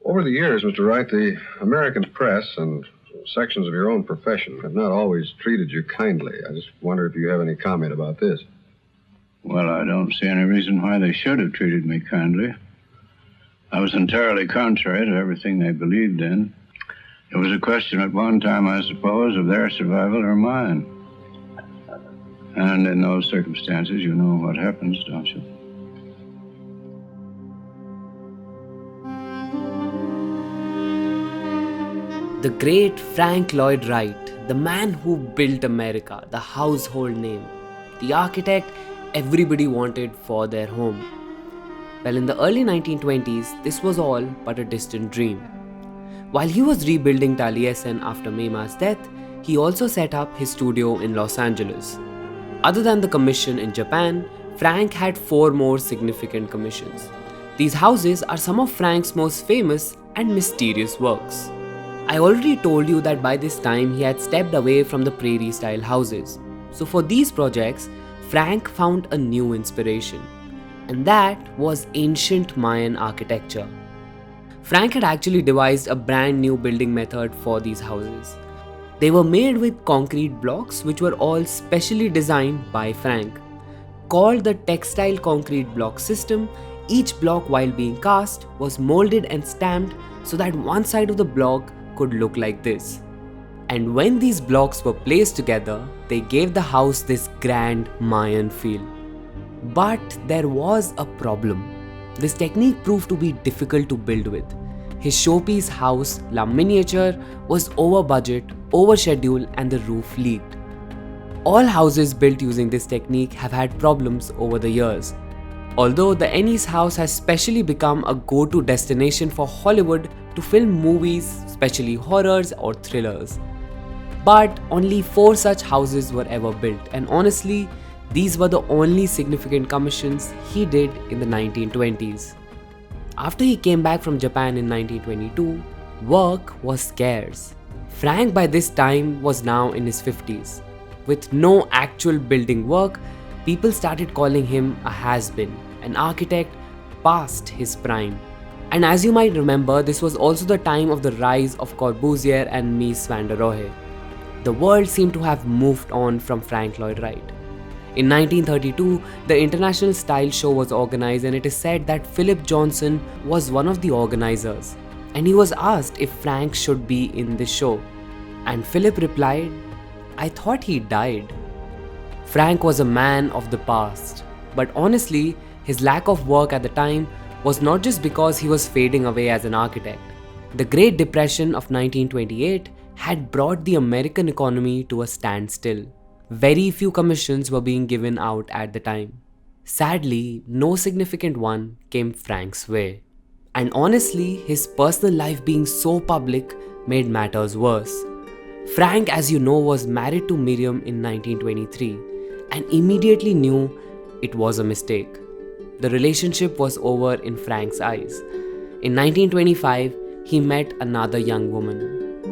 Over the years, Mr. Wright, the American press and sections of your own profession have not always treated you kindly. I just wonder if you have any comment about this. Well, I don't see any reason why they should have treated me kindly. I was entirely contrary to everything they believed in. It was a question at one time, I suppose, of their survival or mine. And in those circumstances, you know what happens, don't you? The great Frank Lloyd Wright, the man who built America, the household name, the architect everybody wanted for their home. Well, in the early 1920s, this was all but a distant dream. While he was rebuilding Taliesin after Maima's death, he also set up his studio in Los Angeles. Other than the commission in Japan, Frank had 4 more significant commissions. These houses are some of Frank's most famous and mysterious works. I already told you that by this time he had stepped away from the prairie-style houses. So for these projects, Frank found a new inspiration, and that was ancient Mayan architecture. Frank had actually devised a brand new building method for these houses. They were made with concrete blocks which were all specially designed by Frank. Called the textile concrete block system, each block while being cast was molded and stamped so that one side of the block could look like this. And when these blocks were placed together, they gave the house this grand Mayan feel. But there was a problem. This technique proved to be difficult to build with. His showpiece house, La Miniature, was over budget, over schedule, and the roof leaked. All houses built using this technique have had problems over the years. Although the Ennis house has specially become a go-to destination for Hollywood to film movies, especially horrors or thrillers. But only 4 such houses were ever built, and honestly, these were the only significant commissions he did in the 1920s. After he came back from Japan in 1922, work was scarce. Frank by this time was now in his 50s. With no actual building work, people started calling him a has-been, an architect past his prime. And as you might remember, this was also the time of the rise of Corbusier and Mies van der Rohe. The world seemed to have moved on from Frank Lloyd Wright. In 1932, the International Style Show was organized, and it is said that Philip Johnson was one of the organizers. And he was asked if Frank should be in this show. And Philip replied, "I thought he died." Frank was a man of the past. But honestly, his lack of work at the time was not just because he was fading away as an architect. The Great Depression of 1928 had brought the American economy to a standstill. Very few commissions were being given out at the time. Sadly, no significant one came Frank's way. And honestly, his personal life being so public made matters worse. Frank, as you know, was married to Miriam in 1923 and immediately knew it was a mistake. The relationship was over in Frank's eyes. In 1925, he met another young woman,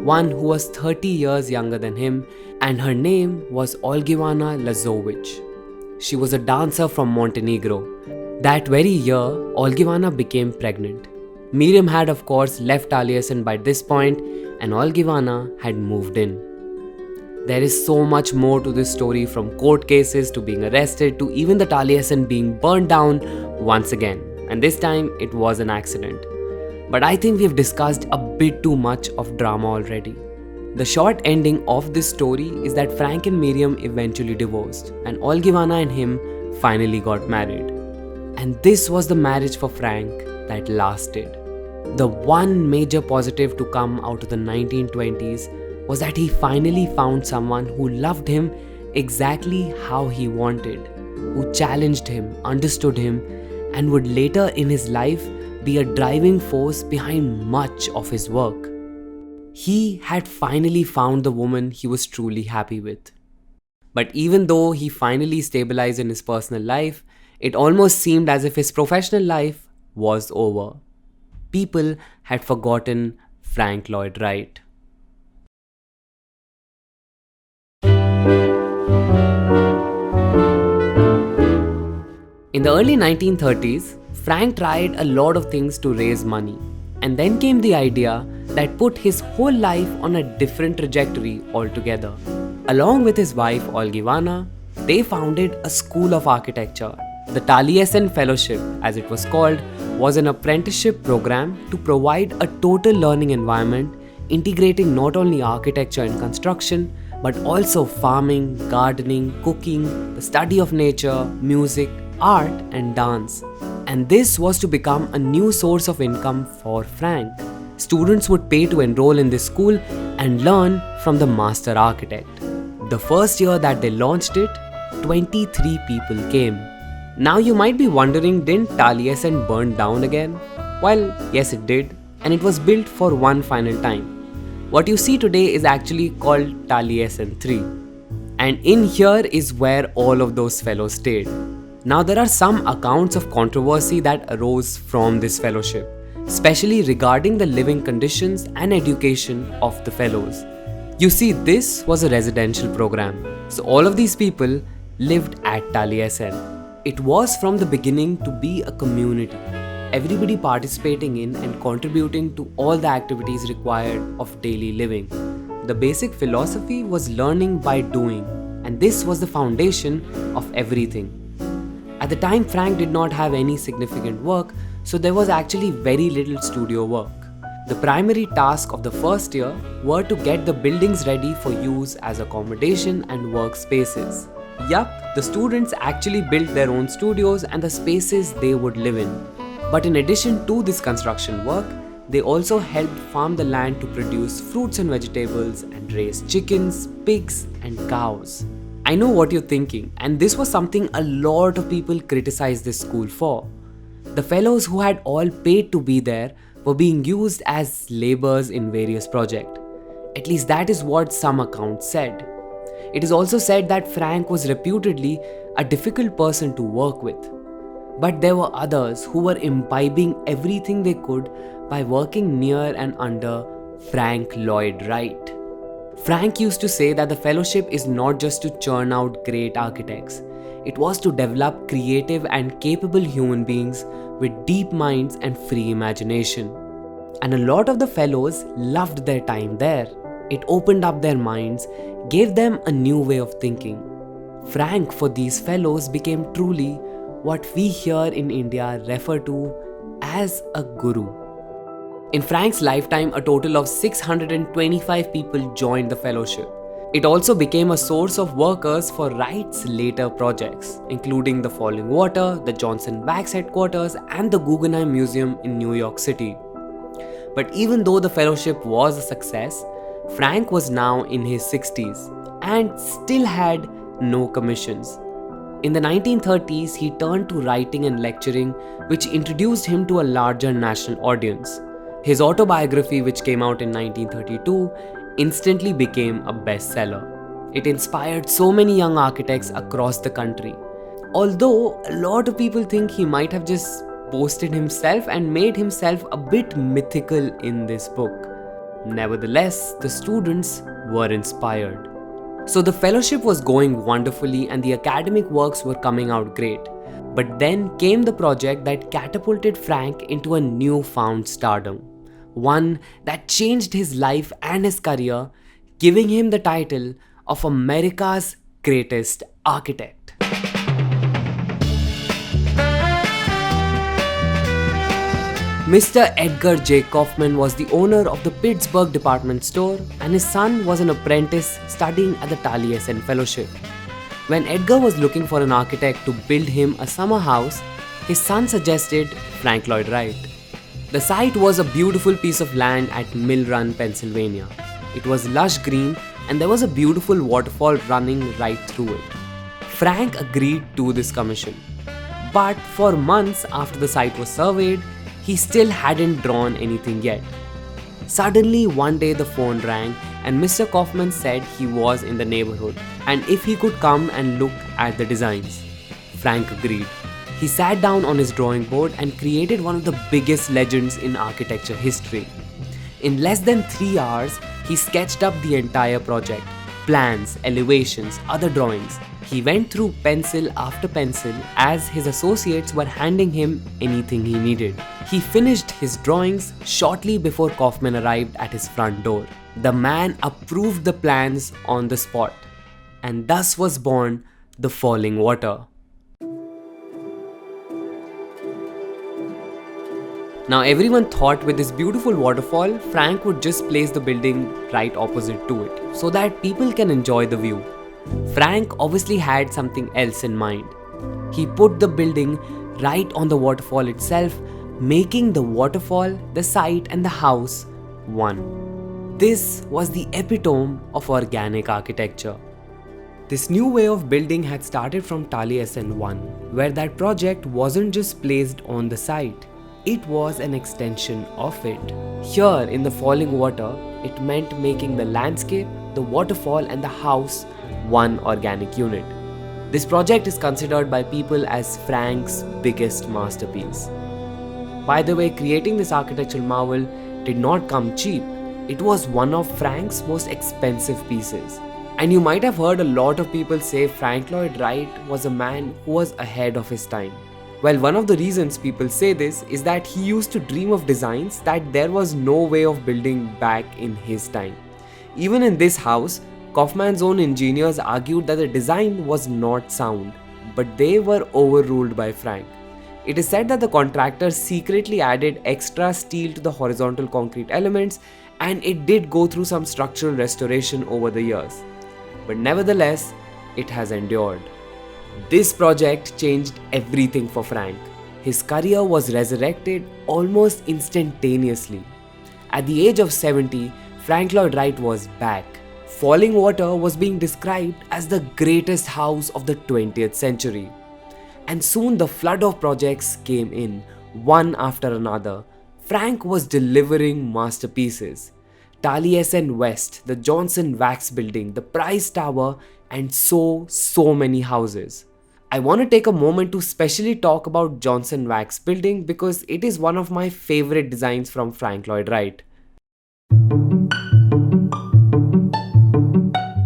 one who was 30 years younger than him, and her name was Olgiwana Lazovic. She was a dancer from Montenegro. That very year, Olgiwana became pregnant. Miriam had of course left Taliesin by this point, and Olgiwana had moved in. There is so much more to this story, from court cases to being arrested to even the Taliesin being burned down once again. And this time it was an accident. But I think we've discussed a bit too much of drama already. The short ending of this story is that Frank and Miriam eventually divorced, and Olgiwana and him finally got married. And this was the marriage for Frank that lasted. The one major positive to come out of the 1920s was that he finally found someone who loved him exactly how he wanted, who challenged him, understood him, and would later in his life be a driving force behind much of his work. He had finally found the woman he was truly happy with. But even though he finally stabilized in his personal life, it almost seemed as if his professional life was over. People had forgotten Frank Lloyd Wright. In the early 1930s, Frank tried a lot of things to raise money, And then came the idea that put his whole life on a different trajectory altogether. Along with his wife Olgiwana, they founded a school of architecture. The Taliesin Fellowship, as it was called, was an apprenticeship program to provide a total learning environment integrating not only architecture and construction, but also farming, gardening, cooking, the study of nature, music, art and dance. And this was to become a new source of income for Frank. Students would pay to enroll in this school and learn from the master architect. The first year that they launched it, 23 people came. Now you might be wondering, didn't Taliesin burn down again? Well, yes it did, and it was built for one final time. What you see today is actually called Taliesin 3. And in here is where all of those fellows stayed. Now there are some accounts of controversy that arose from this fellowship, especially regarding the living conditions and education of the fellows. You see, this was a residential program, so all of these people lived at Taliesin. It was from the beginning to be a community, everybody participating in and contributing to all the activities required of daily living. The basic philosophy was learning by doing, and this was the foundation of everything. At the time, Frank did not have any significant work, so there was actually very little studio work. The primary task of the first year were to get the buildings ready for use as accommodation and workspaces. Yup, the students actually built their own studios and the spaces they would live in. But in addition to this construction work, they also helped farm the land to produce fruits and vegetables and raise chickens, pigs and cows. I know what you're thinking, and this was something a lot of people criticized this school for. The fellows who had all paid to be there were being used as laborers in various projects. At least that is what some accounts said. It is also said that Frank was reputedly a difficult person to work with. But there were others who were imbibing everything they could by working near and under Frank Lloyd Wright. Frank used to say that the fellowship is not just to churn out great architects. It was to develop creative and capable human beings with deep minds and free imagination. And a lot of the fellows loved their time there. It opened up their minds, gave them a new way of thinking. Frank, for these fellows, became truly what we here in India refer to as a guru. In Frank's lifetime, a total of 625 people joined the fellowship. It also became a source of workers for Wright's later projects, including the Falling Water, the Johnson Wax headquarters, and the Guggenheim Museum in New York City. But even though the fellowship was a success, Frank was now in his 60s and still had no commissions. In the 1930s, he turned to writing and lecturing, which introduced him to a larger national audience. His autobiography, which came out in 1932, instantly became a bestseller. It inspired so many young architects across the country. Although a lot of people think he might have just boasted himself and made himself a bit mythical in this book. Nevertheless, the students were inspired. So the fellowship was going wonderfully and the academic works were coming out great. But then came the project that catapulted Frank into a newfound stardom. One that changed his life and his career, giving him the title of America's greatest architect. Mr. Edgar J. Kaufman was the owner of the Pittsburgh department store, and his son was an apprentice studying at the Taliesin Fellowship. When Edgar was looking for an architect to build him a summer house, his son suggested Frank Lloyd Wright. The site was a beautiful piece of land at Mill Run, Pennsylvania. It was lush green and there was a beautiful waterfall running right through it. Frank agreed to this commission. But for months after the site was surveyed, he still hadn't drawn anything yet. Suddenly one day the phone rang and Mr. Kaufman said he was in the neighborhood and if he could come and look at the designs. Frank agreed. He sat down on his drawing board and created one of the biggest legends in architecture history. In less than 3 hours, he sketched up the entire project, plans, elevations, other drawings. He went through pencil after pencil as his associates were handing him anything he needed. He finished his drawings shortly before Kaufman arrived at his front door. The man approved the plans on the spot, and thus was born The Falling Water. Now everyone thought with this beautiful waterfall, Frank would just place the building right opposite to it, so that people can enjoy the view. Frank obviously had something else in mind. He put the building right on the waterfall itself, making the waterfall, the site and the house one. This was the epitome of organic architecture. This new way of building had started from Taliesin 1, where that project wasn't just placed on the site, it was an extension of it. Here in The Falling Water, it meant making the landscape, the waterfall and the house one organic unit. This project is considered by people as Frank's biggest masterpiece. By the way, creating this architectural marvel did not come cheap. It was one of Frank's most expensive pieces. And you might have heard a lot of people say Frank Lloyd Wright was a man who was ahead of his time. Well, one of the reasons people say this is that he used to dream of designs that there was no way of building back in his time. Even in this house, Kaufman's own engineers argued that the design was not sound, but they were overruled by Frank. It is said that the contractor secretly added extra steel to the horizontal concrete elements, and it did go through some structural restoration over the years. But nevertheless, it has endured. This project changed everything for Frank. His career was resurrected almost instantaneously. At the age of 70, Frank Lloyd Wright was back. Falling Water was being described as the greatest house of the 20th century. And soon the flood of projects came in, one after another. Frank was delivering masterpieces. Taliesin West, the Johnson Wax Building, the Price Tower, and so many houses. I want to take a moment to specially talk about Johnson Wax Building because it is one of my favorite designs from Frank Lloyd Wright.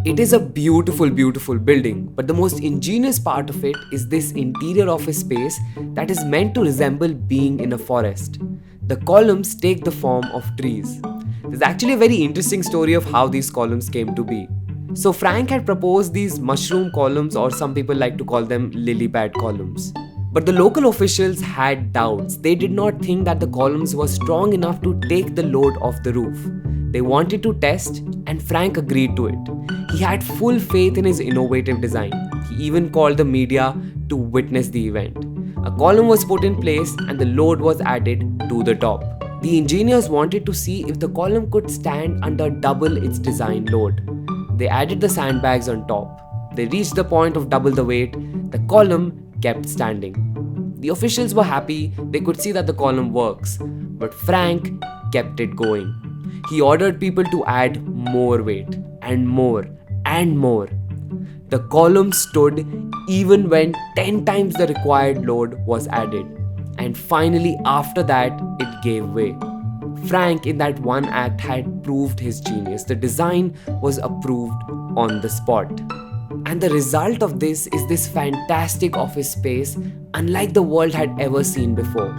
It is a beautiful building, but the most ingenious part of it is this interior office space that is meant to resemble being in a forest. The columns take the form of trees. There's actually a very interesting story of how these columns came to be. So Frank had proposed these mushroom columns, or some people like to call them lily pad columns. But the local officials had doubts. They did not think that the columns were strong enough to take the load off the roof. They wanted to test, and Frank agreed to it. He had full faith in his innovative design. He even called the media to witness the event. A column was put in place and the load was added to the top. The engineers wanted to see if the column could stand under double its design load. They added the sandbags on top. They reached the point of double the weight. The column kept standing. The officials were happy. They could see that the column works. But Frank kept it going. He ordered people to add more weight and more and more. The column stood even when 10 times the required load was added. And finally, after that, it gave way. Frank, in that one act, had proved his genius. The design was approved on the spot. And the result of this is this fantastic office space, unlike the world had ever seen before.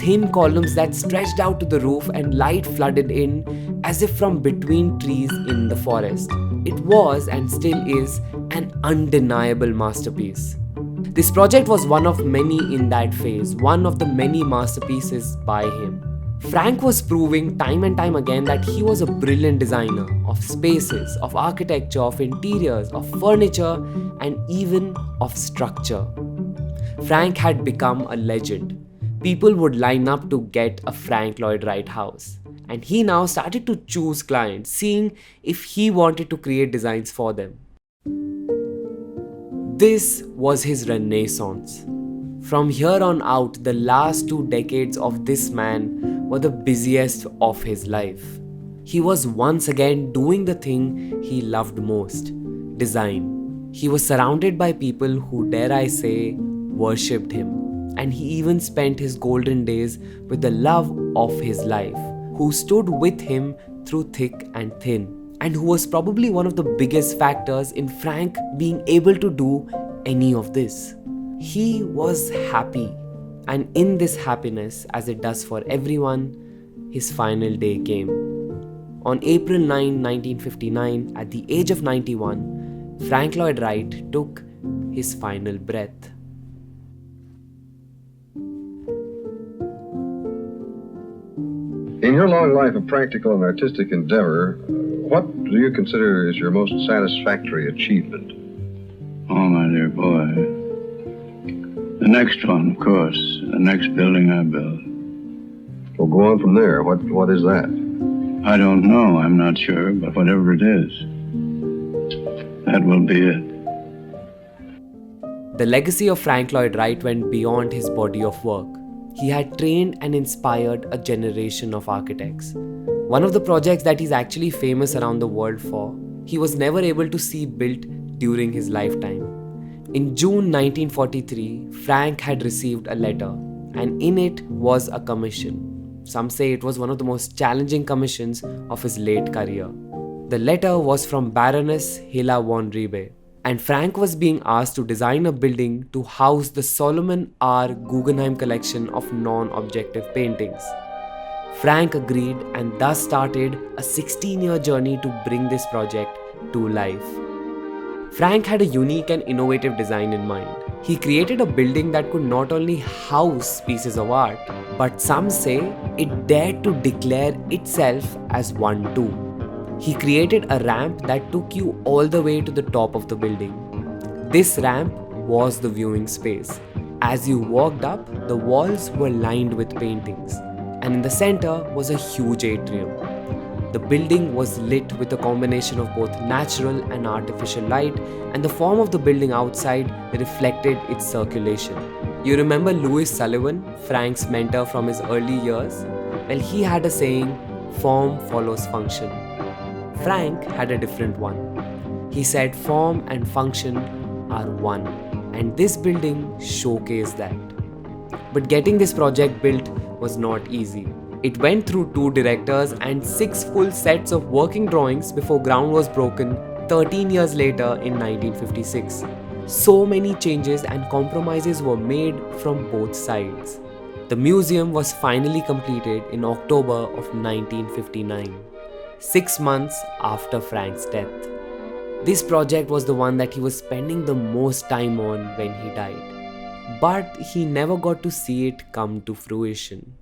Thin columns that stretched out to the roof and light flooded in as if from between trees in the forest. It was and still is an undeniable masterpiece. This project was one of many in that phase, one of the many masterpieces by him. Frank was proving time and time again that he was a brilliant designer of spaces, of architecture, of interiors, of furniture, and even of structure. Frank had become a legend. People would line up to get a Frank Lloyd Wright house. And he now started to choose clients, seeing if he wanted to create designs for them. This was his renaissance. From here on out, the last 2 decades of this man were the busiest of his life. He was once again doing the thing he loved most, design. He was surrounded by people who, dare I say, worshipped him. And he even spent his golden days with the love of his life, who stood with him through thick and thin. and who was probably one of the biggest factors in Frank being able to do any of this. He was happy, and in this happiness, as it does for everyone, his final day came. On April 9, 1959, at the age of 91, Frank Lloyd Wright took his final breath. In your long life of practical and artistic endeavor, what do you consider is your most satisfactory achievement? Oh, my dear boy. The next one, of course. The next building I built. Well, go on from there. What is that? I don't know. I'm not sure. But whatever it is, that will be it. The legacy of Frank Lloyd Wright went beyond his body of work. He had trained and inspired a generation of architects. One of the projects that he's actually famous around the world for, he was never able to see built during his lifetime. In June 1943, Frank had received a letter, and in it was a commission. Some say it was one of the most challenging commissions of his late career. The letter was from Baroness Hilla von Riebe, and Frank was being asked to design a building to house the Solomon R. Guggenheim collection of non-objective paintings. Frank agreed and thus started a 16-year journey to bring this project to life. Frank had a unique and innovative design in mind. He created a building that could not only house pieces of art, but some say it dared to declare itself as one too. He created a ramp that took you all the way to the top of the building. This ramp was the viewing space. As you walked up, the walls were lined with paintings, and in the center was a huge atrium. The building was lit with a combination of both natural and artificial light, and the form of the building outside reflected its circulation. You remember Louis Sullivan, Frank's mentor from his early years? Well, he had a saying, "Form follows function." Frank had a different one. He said form and function are one, and this building showcased that. But getting this project built was not easy. It went through 2 directors and 6 full sets of working drawings before ground was broken 13 years later in 1956. So many changes and compromises were made from both sides. The museum was finally completed in October of 1959, 6 months after Frank's death. This project was the one that he was spending the most time on when he died. But he never got to see it come to fruition.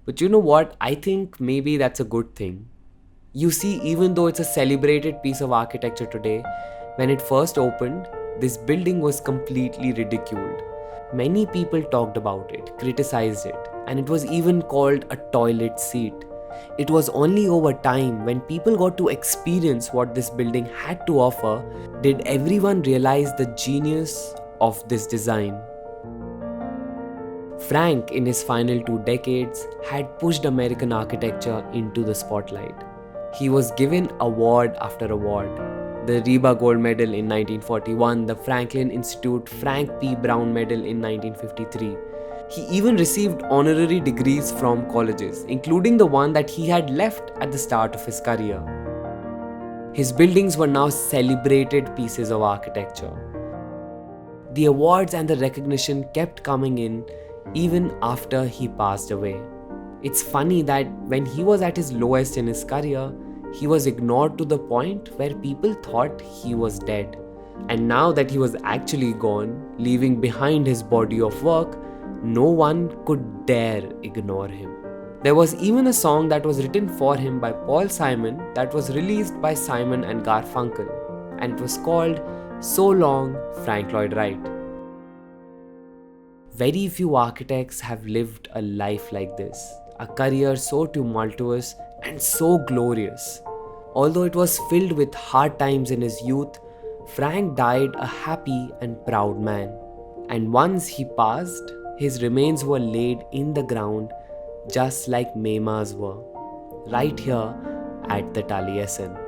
But you know what? I think maybe that's a good thing. You see, even though it's a celebrated piece of architecture today, when it first opened, this building was completely ridiculed. Many people talked about it, criticized it, and it was even called a toilet seat. It was only over time, when people got to experience what this building had to offer, did everyone realize the genius of this design. Frank, in his final 2 decades, had pushed American architecture into the spotlight. He was given award after award. The Reba Gold Medal in 1941, the Franklin Institute Frank P. Brown Medal in 1953. He even received honorary degrees from colleges, including the one that he had left at the start of his career. His buildings were now celebrated pieces of architecture. The awards and the recognition kept coming in even after he passed away. It's funny that when he was at his lowest in his career, he was ignored to the point where people thought he was dead. And now that he was actually gone, leaving behind his body of work, no one could dare ignore him. There was even a song that was written for him by Paul Simon that was released by Simon and Garfunkel, and it was called "So Long, Frank Lloyd Wright." Very few architects have lived a life like this, a career so tumultuous and so glorious. Although it was filled with hard times in his youth, Frank died a happy and proud man. And once he passed, his remains were laid in the ground just like Mema's were, right here at the Taliesin.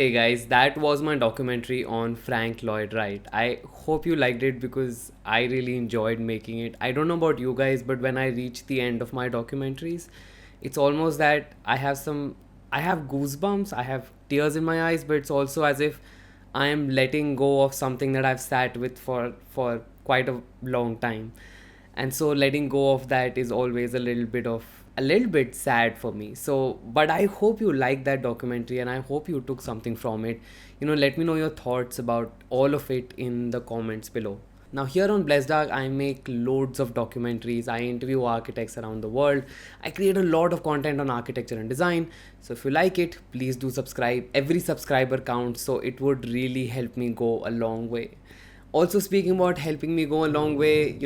Hey guys, that was my documentary on Frank Lloyd Wright. I hope you liked it because I really enjoyed making it. I don't know about you guys, but when I reach the end of my documentaries, it's almost that I have goosebumps, I have tears in my eyes, but it's also as if I am letting go of something that I've sat with for quite a long time. And so letting go of that is always a little bit sad for me. So but I hope you liked that documentary and I hope you took something from it. Let me know your thoughts about all of it in the comments below. Now here on BlessedArch, I make loads of documentaries. I interview architects around the world. I create a lot of content on architecture and design. So if you like it, please do subscribe. Every subscriber counts, so it would really help me go a long way. Also, speaking about helping me go a long way,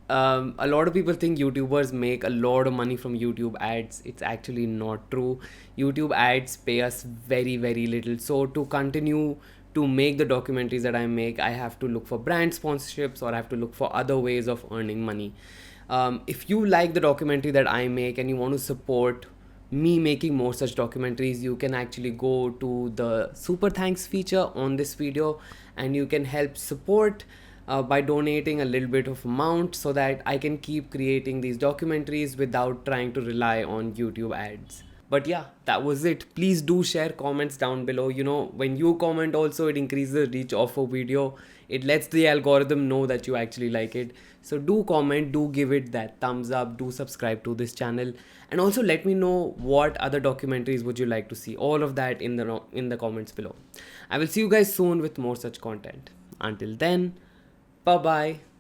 a lot of people think YouTubers make a lot of money from YouTube ads. It's actually not true. YouTube ads pay us very, very little. So to continue to make the documentaries that I make, I have to look for brand sponsorships or I have to look for other ways of earning money. If you like the documentary that I make and you want to support me making more such documentaries, you can actually go to the super thanks feature on this video and you can help support by donating a little bit of amount so that I can keep creating these documentaries without trying to rely on YouTube ads. But yeah, that was it. Please do share comments down below. When you comment also, it increases the reach of a video. It lets the algorithm know that you actually like it. So do comment, do give it that thumbs up, do subscribe to this channel. And also let me know what other documentaries would you like to see. All of that in the comments below. I will see you guys soon with more such content. Until then, bye bye.